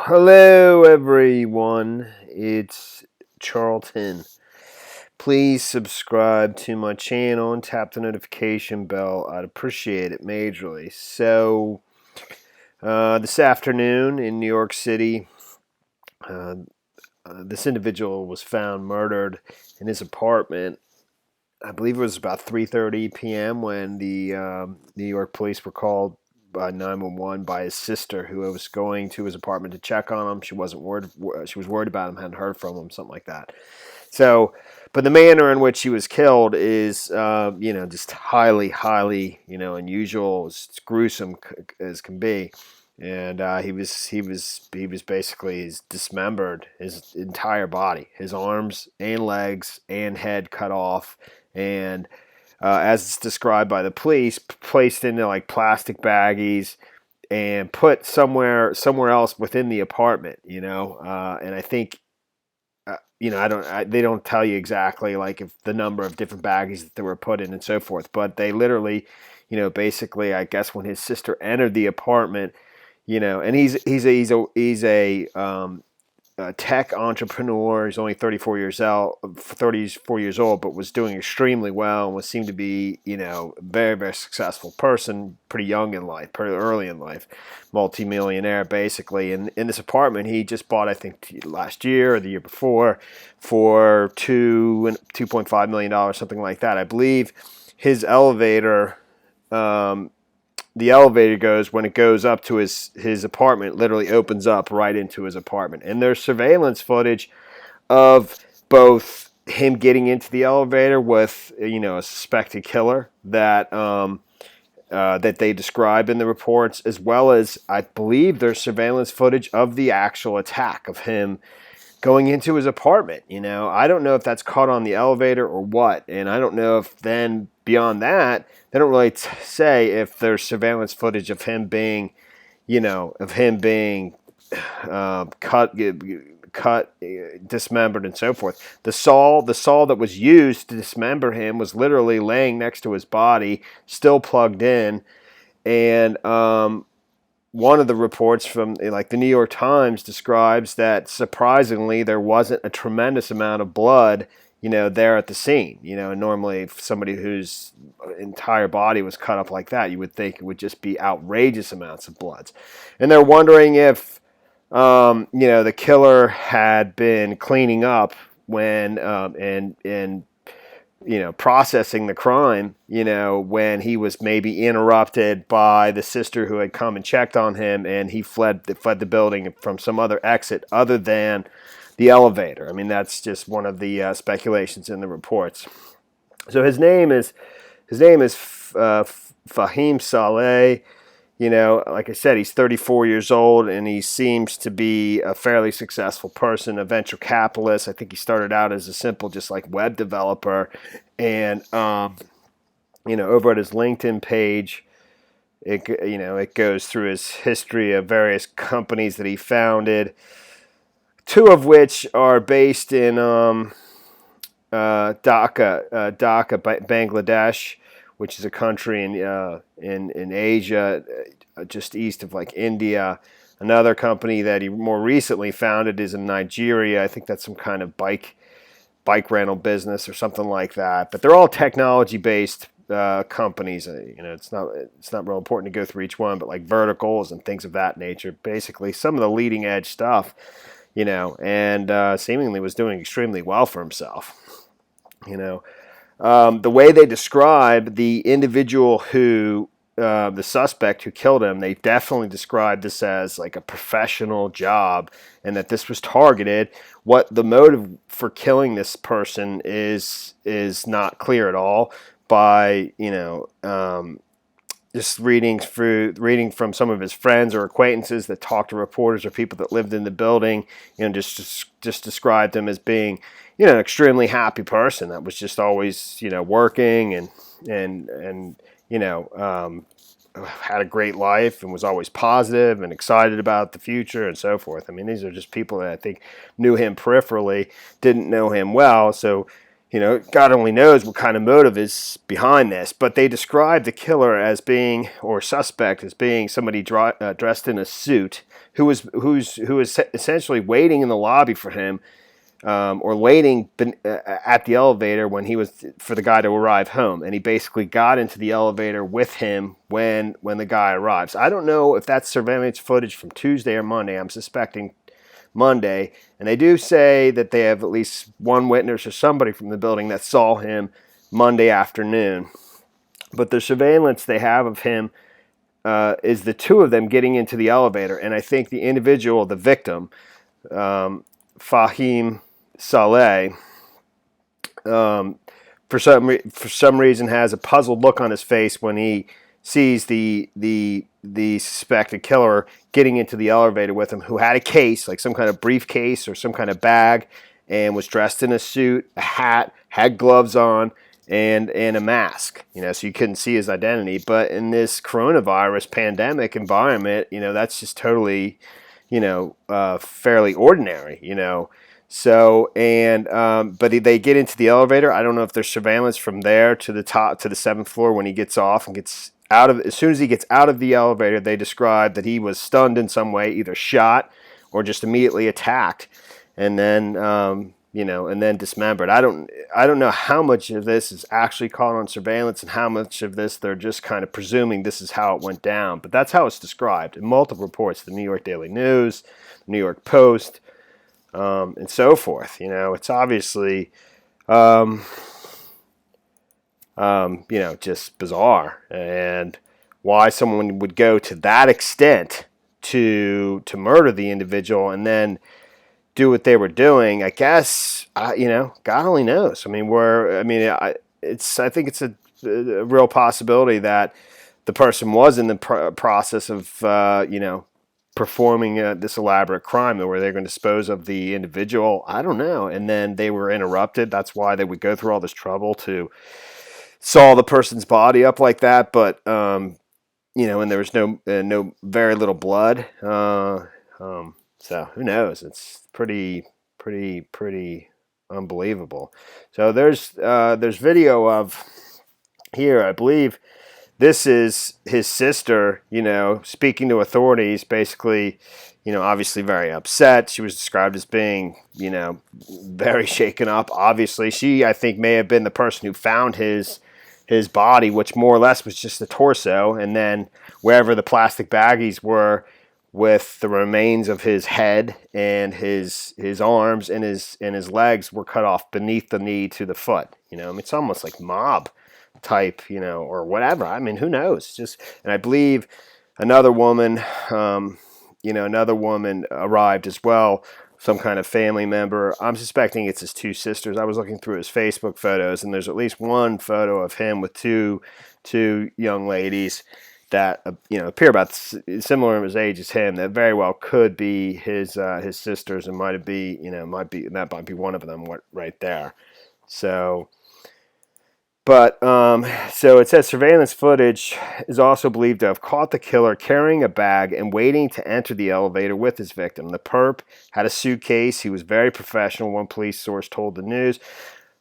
Hello, everyone. It's Charlton. Please subscribe to my channel and tap the notification bell. I'd appreciate it majorly. This afternoon in New York City, uh, this individual was found murdered in his apartment. I believe it was about 3:30 p.m. when the New York police were called by 911 by his sister, who was going to his apartment to check on him. She wasn't worried. She was worried about him, hadn't heard from him, something like that. So, but the manner in which he was killed is, just highly, unusual, as gruesome as can be. And he was basically dismembered, his entire body, his arms and legs and head cut off, and as it's described by the police, placed into like plastic baggies and put somewhere else within the apartment. And I think they don't tell you exactly like if the number of different baggies that they were put in and so forth, but they literally, basically, I guess when his sister entered the apartment, and he's a tech entrepreneur. He's only 34 years old, but was doing extremely well and seemed to be, very, very successful person, pretty young in life, pretty early in life, multi-millionaire basically. And in this apartment, he just bought, I think, last year or the year before for $2.5 million, something like that. I believe his elevator. The elevator when it goes up to his apartment, literally opens up right into his apartment. And there's surveillance footage of both him getting into the elevator with, a suspected killer that they describe in the reports, as well as I believe there's surveillance footage of the actual attack of him going into his apartment. I don't know if that's caught on the elevator or what, and I don't know if then beyond that they don't really say if there's surveillance footage of him being, cut, dismembered, and so forth. The saw that was used to dismember him was literally laying next to his body, still plugged in, and one of the reports from like the New York Times describes that surprisingly there wasn't a tremendous amount of blood, there at the scene. And normally if somebody whose entire body was cut up like that, you would think it would just be outrageous amounts of blood. And they're wondering if, the killer had been cleaning up when, and processing the crime, when he was maybe interrupted by the sister who had come and checked on him, and he fled the building from some other exit other than the elevator. I mean, that's just one of the speculations in the reports. So his name is Fahim Saleh. Like I said, he's 34 years old, and he seems to be a fairly successful person, a venture capitalist. I think he started out as a simple, just like web developer, and over at his LinkedIn page, it goes through his history of various companies that he founded, two of which are based in Dhaka, Bangladesh, which is a country in Asia, just east of like India. Another company that he more recently founded is in Nigeria. I think that's some kind of bike rental business or something like that. But they're all technology-based companies. It's not real important to go through each one, but like verticals and things of that nature. Basically, some of the leading edge stuff. And seemingly was doing extremely well for himself. The way they describe the individual who, the suspect who killed him, they definitely described this as like a professional job, and that this was targeted. What the motive for killing this person is not clear at all. By just reading from some of his friends or acquaintances that talked to reporters or people that lived in the building, just described him as being, an extremely happy person that was just always, working and had a great life and was always positive and excited about the future and so forth. I mean, these are just people that I think knew him peripherally, didn't know him well. So, God only knows what kind of motive is behind this, but they described the killer as being, or suspect as being, somebody dressed in a suit who was essentially waiting in the lobby for him, or waiting at the elevator when he was for the guy to arrive home, and he basically got into the elevator with him when the guy arrives. I don't know if that's surveillance footage from Tuesday or Monday. I'm suspecting Monday, and they do say that they have at least one witness or somebody from the building that saw him Monday afternoon. But the surveillance they have of him is the two of them getting into the elevator, and I think the individual, the victim, Fahim Saleh, for some reason has a puzzled look on his face when he sees the suspected killer getting into the elevator with him, who had a case, like some kind of briefcase or some kind of bag, and was dressed in a suit, a hat, had gloves on, and a mask. So you couldn't see his identity. But in this coronavirus pandemic environment, that's just totally, fairly ordinary. So, but they get into the elevator. I don't know if there's surveillance from there to the top, to the 7th floor when he gets off and gets out of. As soon as he gets out of the elevator, they describe that he was stunned in some way, either shot or just immediately attacked, and then and then dismembered. I don't know how much of this is actually caught on surveillance and how much of this they're just kind of presuming this is how it went down. But that's how it's described in multiple reports: the New York Daily News, the New York Post. And so forth. It's obviously, just bizarre, and why someone would go to that extent to murder the individual and then do what they were doing. I guess, God only knows. I think it's a real possibility that the person was in the process of, performing this elaborate crime where they're going to dispose of the individual. I don't know. And then they were interrupted. That's why they would go through all this trouble to saw the person's body up like that. But, and there was no very little blood. So who knows? It's pretty unbelievable. So there's video of here, I believe. This is his sister, speaking to authorities, basically, obviously very upset. She was described as being, very shaken up. Obviously, she, I think, may have been the person who found his body, which more or less was just the torso, and then wherever the plastic baggies were with the remains of his head and his arms and his legs were cut off beneath the knee to the foot. It's almost like mob type, or whatever. Who knows? And I believe another woman arrived as well, some kind of family member. I'm suspecting it's his two sisters. I was looking through his Facebook photos, and there's at least one photo of him with two young ladies that appear about similar in his age as him. That very well could be his sisters, and might be one of them right there. So. But, so it says surveillance footage is also believed to have caught the killer carrying a bag and waiting to enter the elevator with his victim. The perp had a suitcase. He was very professional, one police source told the news.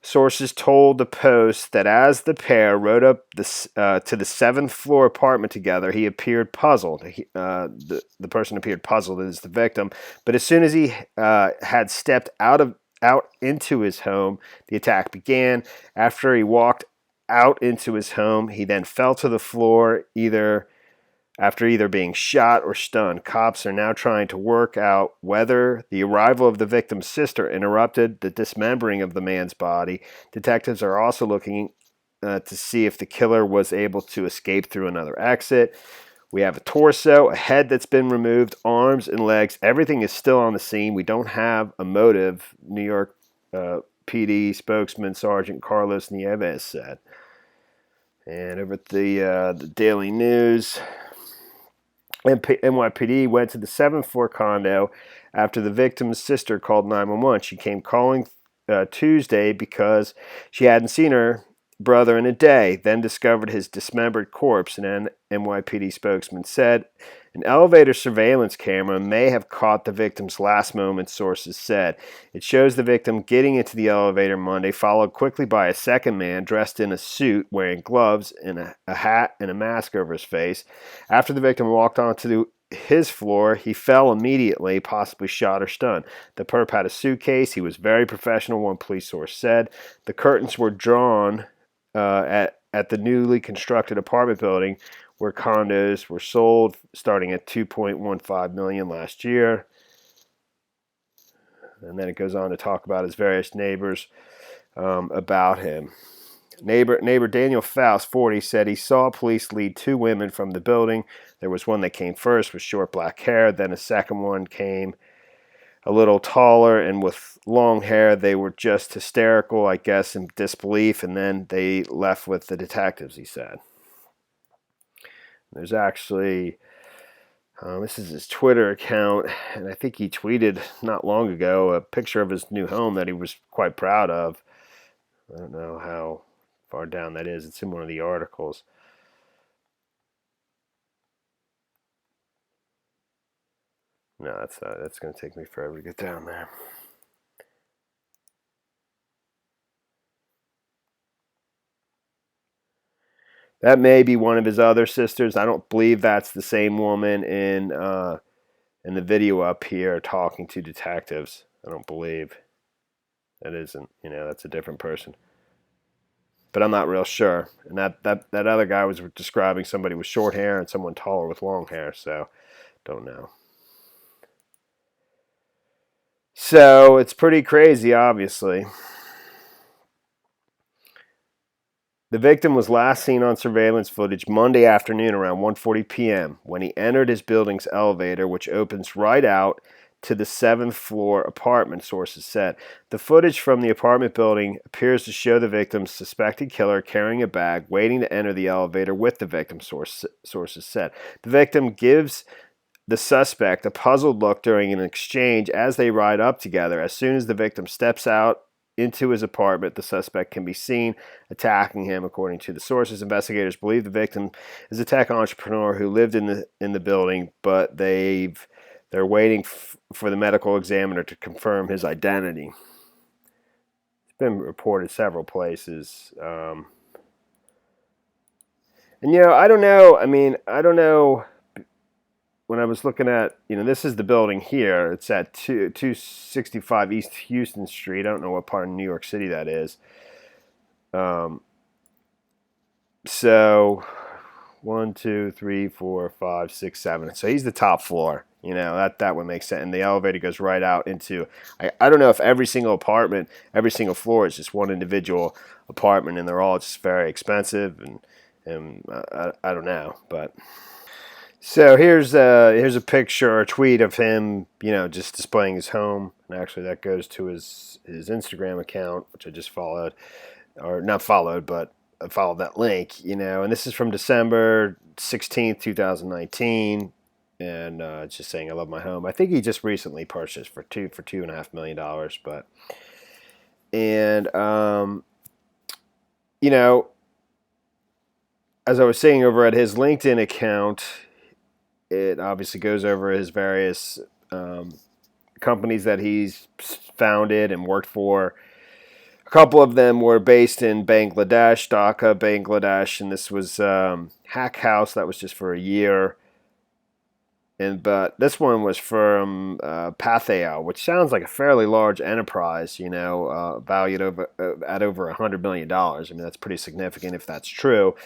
Sources told the Post that as the pair rode up to the 7th floor apartment together, he appeared puzzled. The person appeared puzzled as the victim. But as soon as he had stepped out into his home, the attack began. After he walked out into his home, he then fell to the floor, after either being shot or stunned. Cops are now trying to work out whether the arrival of the victim's sister interrupted the dismembering of the man's body. Detectives are also looking to see if the killer was able to escape through another exit. We have a torso, a head that's been removed, arms and legs. Everything is still on the scene. We don't have a motive, New York PD spokesman Sergeant Carlos Nieves said. And over at the Daily News, NYPD went to the 7th floor condo after the victim's sister called 911. She came calling Tuesday because she hadn't seen her brother in a day, then discovered his dismembered corpse, an NYPD spokesman said. An elevator surveillance camera may have caught the victim's last moments, sources said. It shows the victim getting into the elevator Monday, followed quickly by a second man dressed in a suit, wearing gloves and a hat and a mask over his face. After the victim walked onto his floor, he fell immediately, possibly shot or stunned. The perp had a suitcase. He was very professional, one police source said. The curtains were drawn at the newly constructed apartment building where condos were sold, starting at $2.15 million last year. And then it goes on to talk about his various neighbors about him. Neighbor Daniel Faust, 40, said he saw police lead two women from the building. There was one that came first with short black hair. Then a second one came a little taller and with long hair. They were just hysterical, I guess, in disbelief. And then they left with the detectives, he said. There's actually, this is his Twitter account, and I think he tweeted not long ago a picture of his new home that he was quite proud of. I don't know how far down that is. It's in one of the articles. No, that's going to take me forever to get down there. That may be one of his other sisters. I don't believe that's the same woman in the video up here talking to detectives. I don't believe. That isn't. That's a different person. But I'm not real sure. And that other guy was describing somebody with short hair and someone taller with long hair. So, don't know. So, it's pretty crazy, obviously. The victim was last seen on surveillance footage Monday afternoon around 1:40 p.m. when he entered his building's elevator, which opens right out to the 7th floor apartment, sources said. The footage from the apartment building appears to show the victim's suspected killer carrying a bag, waiting to enter the elevator with the victim, sources said. The victim gives the suspect a puzzled look during an exchange as they ride up together. As soon as the victim steps out into his apartment, the suspect can be seen attacking him, according to the sources. Investigators believe the victim is a tech entrepreneur who lived in the building, but they're waiting for the medical examiner to confirm his identity. It's been reported several places. And I don't know. I don't know. When I was looking at, this is the building here. It's at 265 East Houston Street. I don't know what part of New York City that is. So 1, 2, 3, 4, 5, 6, 7. So he's the top floor. That would make sense. And the elevator goes right out into, I don't know if every single apartment, every single floor is just one individual apartment, and they're all just very expensive, and I don't know, but. So here's a picture or a tweet of him, just displaying his home. And actually that goes to his Instagram account, which I just followed. Or not followed, but I followed that link, And this is from December 16th, 2019. And it's just saying, I love my home. I think he just recently purchased for $2.5 million. But, and, as I was saying over at his LinkedIn account, it obviously goes over his various companies that he's founded and worked for. A couple of them were based in Bangladesh, Dhaka, Bangladesh, and this was Hack House. That was just for a year. But this one was from Patheo, which sounds like a fairly large enterprise, valued at over $100 million. That's pretty significant if that's true.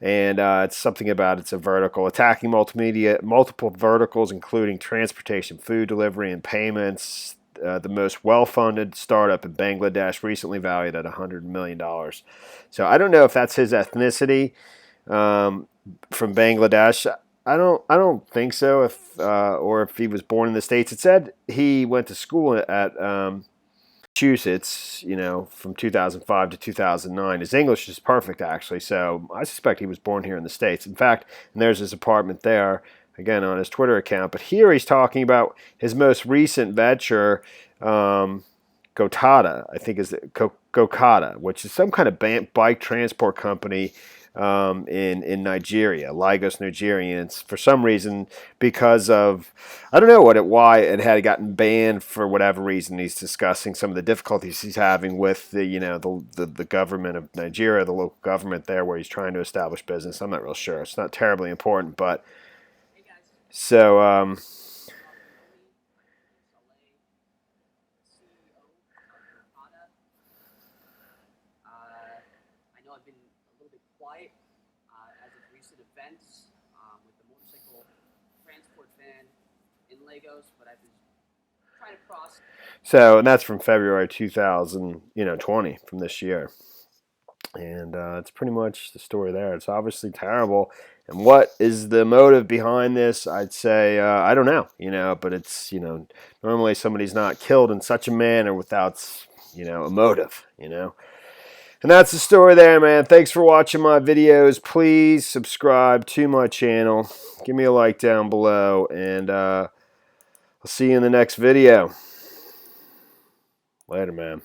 And it's something about it's a vertical, attacking multiple verticals, including transportation, food delivery, and payments. The most well-funded startup in Bangladesh, recently valued at $100 million. So I don't know if that's his ethnicity from Bangladesh. I don't think so. Or if he was born in the States. It said he went to school at Massachusetts, from 2005 to 2009. His English is perfect, actually, so I suspect he was born here in the States. In fact, and there's his apartment there, again, on his Twitter account. But here he's talking about his most recent venture, Gotada, I think is Gokata, which is some kind of bike transport company in Nigeria, Lagos, Nigeria. And it's for some reason because of, I don't know why it had gotten banned for whatever reason. He's discussing some of the difficulties he's having with the government of Nigeria, the local government there, where he's trying to establish business. I'm not real sure. It's not terribly important, but so. I've been a little bit quiet as of recent events with the motorcycle transport van in Lagos, but I've been trying to cross. So, and that's from February 2020, from this year. And it's pretty much the story there. It's obviously terrible. And what is the motive behind this? I'd say, I don't know, but it's, normally somebody's not killed in such a manner without, a motive, And that's the story there, man. Thanks for watching my videos. Please subscribe to my channel. Give me a like down below. And I'll see you in the next video. Later, man.